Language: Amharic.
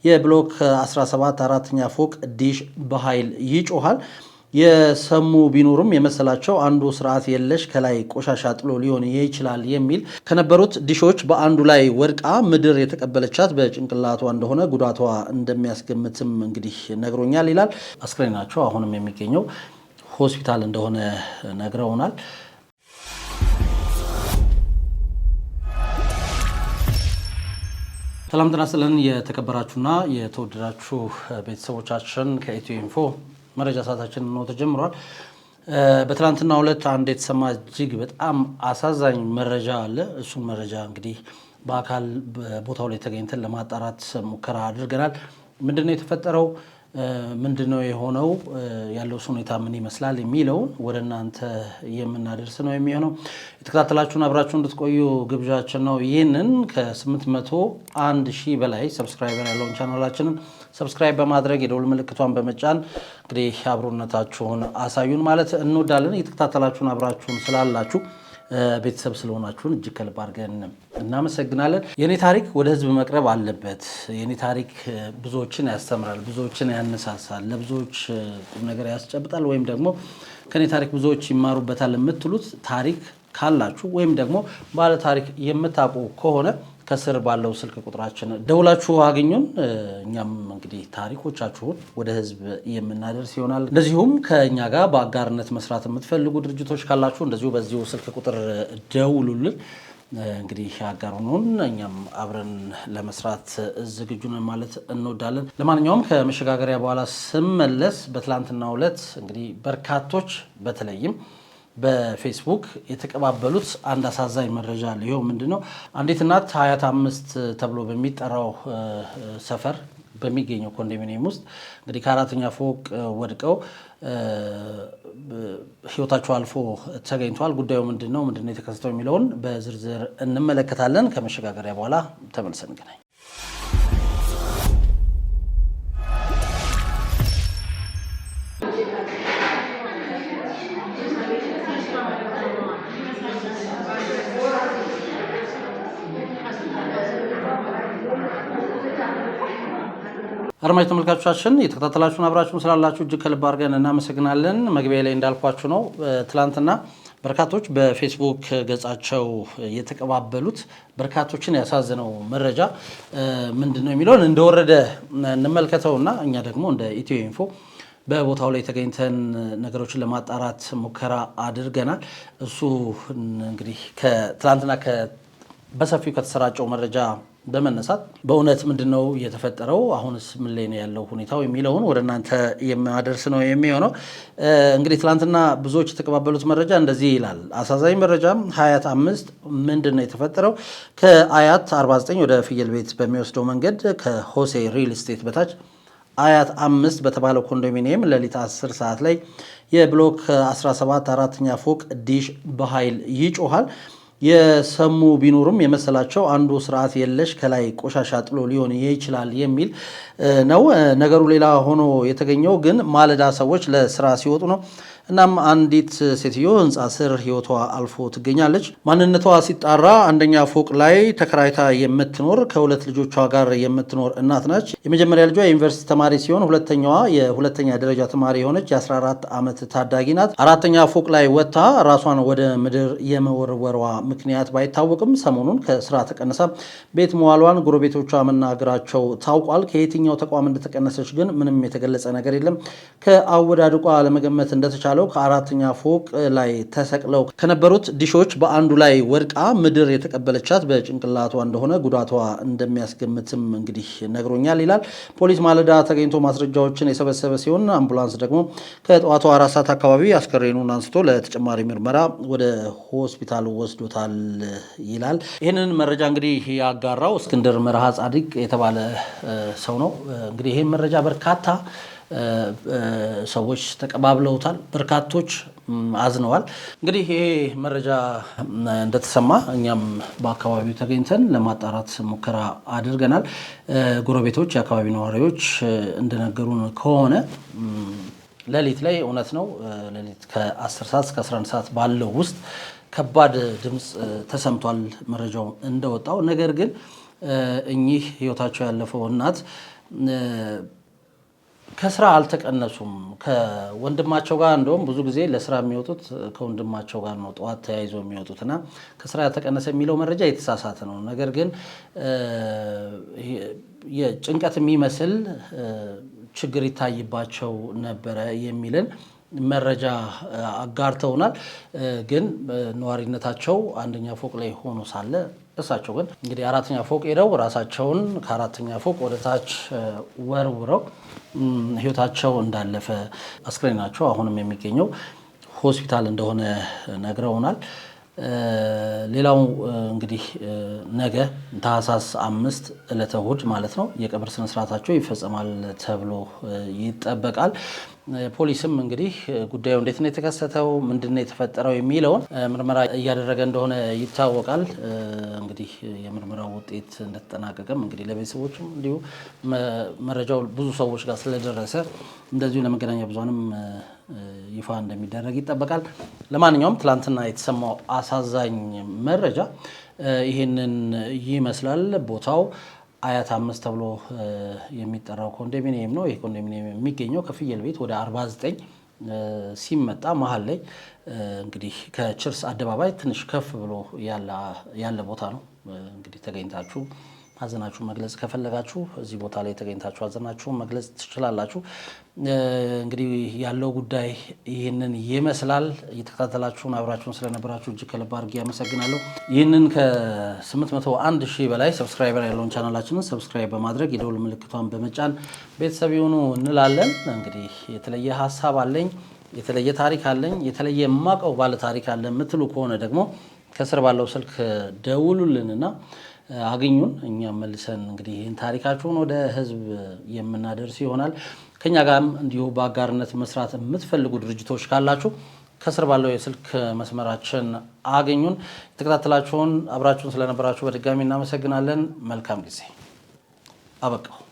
የብሎክ 17 አራተኛ ፎቅ ዲሽ በኃይል ይጮሃል። የሰሙ ቢኖርም የመሰላቸው አንዱ ስርዓት የለሽ ከላይ ቆሻሻ ጥሎ ሊሆን ይችላል የሚል ከነበሩት ዲሾች በአንዱ ላይ ወድቃ ምድር የተቀበለቻት በጭንቅላቷ እንደሆነ ጉዳቷ እንደሚያስገምትም እንግዲህ ነግሮኛል ይላል። አስክሬናቸው አሁንም የሚገኘው ሆስፒታል እንደሆነ ነግረውናል። ሰላም ጤና ይስጥልን የተከበራችሁና የተወደዳችሁ ቤተሰቦቻችን ከኢትዮ ኢንፎ መረጃ ሰዓታችን ነው ተጀምሯል። በትላንትናው ዕለት አንድ የተሰማ እጅግ በጣም አሳዛኝ መረጃ አለ። እሱን መረጃ እንግዲህ በአካል ቦታው ላይ ተገኝተን ለማጣራት ሙከራ አድርገናል። ምንድነው የተፈጠረው? ምንድነው የሆነው? ያለው ሁኔታ ምን ይመስላል የሚለውን ወደ እናንተ የምናደርስ ነው የሚሆነው። የተከታተላችሁን አብራችሁ እንድትቆዩ ግብዣችን ነው። ይህንን ከ801,000 በላይ ሰብስክራይበር ያለውን ቻናላችንን ሰብስክራይብ በማድረግ የደወል ምልክቷን በመጫን እንግዲህ አብሮነታችሁን አሳዩን ማለት እንወዳለን። የተከታተላችሁን አብራችሁን ስላላችሁ ቤተሰብ ስለሆናችሁን እጅግ ከልብ አድርገን እናመሰግናለን። የኔ ታሪክ ወደ ህዝብ መቅረብ አለበት። የኔ ታሪክ ብዙዎችን ያስተምራል፣ ብዙዎችን ያነሳሳል፣ ለብዙዎች ቁም ነገር ያስጨብጣል፣ ወይም ደግሞ ከኔ ታሪክ ብዙዎች ይማሩበታል የምትሉት ታሪክ ካላችሁ ወይም ደግሞ ባለ ታሪክ የምታውቁ ከሆነ ከስር ባለው ስልክ ቁጥራችን ደውላችሁ አግኙን። እኛም እንግዲህ ታሪኮቻችሁን ወደ ህዝብ የምናደርስ ይሆናል። እንደዚሁም ከኛ ጋር በአጋርነት መስራት የምትፈልጉ ድርጅቶች ካላችሁ እንደዚሁ በዚሁ ስልክ ቁጥር ደውሉልን። እንግዲህ አጋሩን እኛም አብረን ለመስራት ዝግጁ ነን ማለት እንወዳለን። ለማንኛውም ከመሸጋገሪያ በኋላ ስመለስ በትላንትናው ዕለት እንግዲህ በርካቶች በተለይም በፌስቡክ የተቀባበሉት አንድ አሳዛኝ መረጃ አለ። ይኸው ምንድነው? አንዲት እናት ሀያት 5 ተብሎ በሚጠራው ሰፈር በሚገኘው ኮንዶሚኒየም ውስጥ እንግዲህ ከአራተኛ ፎቅ ወድቀው ህይወታቸው አልፎ ተገኝቷል። ጉዳዩ ምንድነው የተከሰተው የሚለውን በዝርዝር እንመለከታለን። ከመሸጋገሪያ በኋላ ተመልሰን እንገናኝ። አድማጭ ተመልካቾቻችን የተከታተላችሁን አብራችሁን ስላላችሁ እጅግ ከልብ አድርገን እናመሰግናለን። መግቢያ ላይ እንዳልኳችሁ ነው ትላንትና በርካቶች በፌስቡክ ገጻቸው የተቀባበሉት በርካቶችን ያሳዘነው መረጃ ምንድነው የሚለውን እንደወረደ እንመልከተውና እኛ ደግሞ እንደ ኢትዮ ኢንፎ በቦታው ላይ ተገኝተን ነገሮችን ለማጣራት ሙከራ አድርገናል። እሱ እንግዲህ ከትላንትና በሰፊው ከተሰራጨው መረጃ በመነሳት በእውነት ምንድነው የተፈጠረው፣ አሁንስ ምን ላይ ነው ያለው ሁኔታው የሚለውን ወደ እናንተ የማደርስ ነው የሚሆነው። እንግዲህ ትላንትና ብዙዎች የተቀባበሉት መረጃ እንደዚህ ይላል። አሳዛኝ መረጃ ሀያት 5 ምንድነው የተፈጠረው? ከአያት 49 ወደ ፍየል ቤት በሚወስደው መንገድ ከሆሴ ሪል ስቴት በታች አያት 5 በተባለው ኮንዶሚኒየም ሌሊት 10 ሰዓት ላይ የብሎክ 17 አራተኛ ፎቅ ዲሽ በኃይል ይጮሃል። የሰሙ ቢኖርም የመሰላቸው አንዱ ስርዓት የለሽ ከላይ ቆሻሻ ጥሎ ሊሆን ይችላል የሚል ነው። ነገሩ ሌላ ሆኖ የተገኘው ግን ማለዳ ሰዎች ለስራ ሲወጡ ነው። እናም አንዲት ሴትዮ ህንፃ ስር ህይወቷ አልፎ ትገኛለች። ማንነቷ ሲጣራ አንደኛ ፎቅ ላይ ተከራይታ የምትኖር ከሁለት ልጆቿ ጋር የምትኖር እናት ናች። የመጀመሪያ ልጇ የዩኒቨርሲቲ ተማሪ ሲሆን ሁለተኛዋ የሁለተኛ ደረጃ ተማሪ የሆነች የ14 ዓመት ታዳጊ ናት። አራተኛ ፎቅ ላይ ወጥታ ራሷን ወደ ምድር የመወርወሯ ምክንያት ባይታወቅም ሰሞኑን ከስራ ተቀነሳ ቤት መዋሏን ጎረቤቶቿ መናገራቸው ታውቋል። ከየትኛው ተቋም እንደተቀነሰች ግን ምንም የተገለጸ ነገር የለም። ከአወዳድቋ ለመገመት እንደተቻለ ከአራተኛ ፎቅ ላይ ተሰቅለው ከነበሩት ዲሾች በአንዱ ላይ ወድቃ ምድር የተቀበለቻት በጭንቅላቷ እንደሆነ ጉዳቷ እንደሚያስገምትም እንግዲህ ነግሮኛል ይላል። ፖሊስ ማለዳ ተገኝቶ ማስረጃዎችን የሰበሰበ ሲሆን አምቡላንስ ደግሞ ከጠዋቱ 4 ሰዓት አካባቢ አስከሬኑን አንስቶ ለተጨማሪ ምርመራ ወደ ሆስፒታል ወስዶታል ይላል። ይህንን መረጃ እንግዲህ ያጋራው እስክንድር መርሃ ጻድቅ የተባለ ሰው ነው። እንግዲህ ይህን መረጃ በርካታ ሰዎች ተቀባብለውታል፣ በርካቶች አዝነዋል። እንግዲህ ይሄ መረጃ እንደተሰማ እኛም በአካባቢው ተገኝተን ለማጣራት ሙከራ አድርገናል። ጎረቤቶች፣ የአካባቢ ነዋሪዎች እንደነገሩን ከሆነ ሌሊት ላይ እውነት ነው ሌሊት ከ10 ሰዓት እስከ 11 ሰዓት ባለው ውስጥ ከባድ ድምፅ ተሰምቷል መረጃው እንደወጣው። ነገር ግን እኚህ ህይወታቸው ያለፈው እናት ከስራ አልተቀነሱም። ከወንድማቸው ጋር እንደውም ብዙ ጊዜ ለስራ የሚወጡት ከወንድማቸው ጋር ነው ጠዋት ተያይዘው የሚወጡትና ከስራ ያልተቀነሰ የሚለው መረጃ የተሳሳተ ነው። ነገር ግን የጭንቀት የሚመስል ችግር ይታይባቸው ነበረ የሚልን መረጃ አጋርተውናል። ግን ነዋሪነታቸው አንደኛ ፎቅ ላይ ሆኖ ሳለ እሳቸው ግን እንግዲህ አራተኛ ፎቅ ሄደው ራሳቸውን ከአራተኛ ፎቅ ወደ ታች ወርውረው ህይወታቸው እንዳለፈ አስክሬናቸው አሁንም የሚገኘው ሆስፒታል እንደሆነ ነግረውናል። ሌላው እንግዲህ ነገ ታህሳስ 5 ዕለተ እሑድ ማለት ነው የቀብር ስነ ስርዓታቸው ይፈጸማል ተብሎ ይጠበቃል። ፖሊስም እንግዲህ ጉዳዩ እንዴት ነው የተከሰተው፣ ምንድነው የተፈጠረው የሚለውን ምርመራ እያደረገ እንደሆነ ይታወቃል። እንግዲህ የምርመራው ውጤት እንደተጠናቀቀም እንግዲህ ለቤተሰቦችም እንዲሁ መረጃው ብዙ ሰዎች ጋር ስለደረሰ እንደዚሁ ለመገናኛ ብዙሃንም ይፋ እንደሚደረግ ይጠበቃል። ለማንኛውም ትላንትና የተሰማው አሳዛኝ መረጃ ይህንን ይመስላል። ቦታው አያት 5 ተብሎ የሚጠራው ኮንዶሚኒየም ነው። ይህ ኮንዶሚኒየም የሚገኘው ከፍየል ቤት ወደ 49 ሲመጣ መሀል ላይ እንግዲህ ከችርስ አደባባይ ትንሽ ከፍ ብሎ ያለ ቦታ ነው። እንግዲህ ተገኝታችሁ ሀዘናችሁን መግለጽ ከፈለጋችሁ እዚህ ቦታ ላይ ተገኝታችሁ ሀዘናችሁን መግለጽ ትችላላችሁ። እንግዲህ ያለው ጉዳይ ይህንን ይመስላል። እየተከታተላችሁን አብራችሁን ስለነበራችሁ እጅግ ከልብ አድርጌ አመሰግናለሁ። ይህንን ከ801 ሺህ በላይ ሰብስክራይበር ያለውን ቻናላችንን ሰብስክራይብ በማድረግ የደውል ምልክቷን በመጫን ቤተሰብ ይሁኑ እንላለን። እንግዲህ የተለየ ሀሳብ አለኝ፣ የተለየ ታሪክ አለኝ፣ የተለየ የማውቀው ባለ ታሪክ አለ የምትሉ ከሆነ ደግሞ ከስር ባለው ስልክ ደውሉልንና አግኙን። እኛም መልሰን እንግዲህ ይህን ታሪካችሁን ወደ ህዝብ የምናደርስ ይሆናል። ከኛ ጋርም እንዲሁ በአጋርነት መስራት የምትፈልጉ ድርጅቶች ካላችሁ ከስር ባለው የስልክ መስመራችን አግኙን። የተከታተላችሁን አብራችሁን ስለነበራችሁ በድጋሚ እናመሰግናለን። መልካም ጊዜ። አበቃው።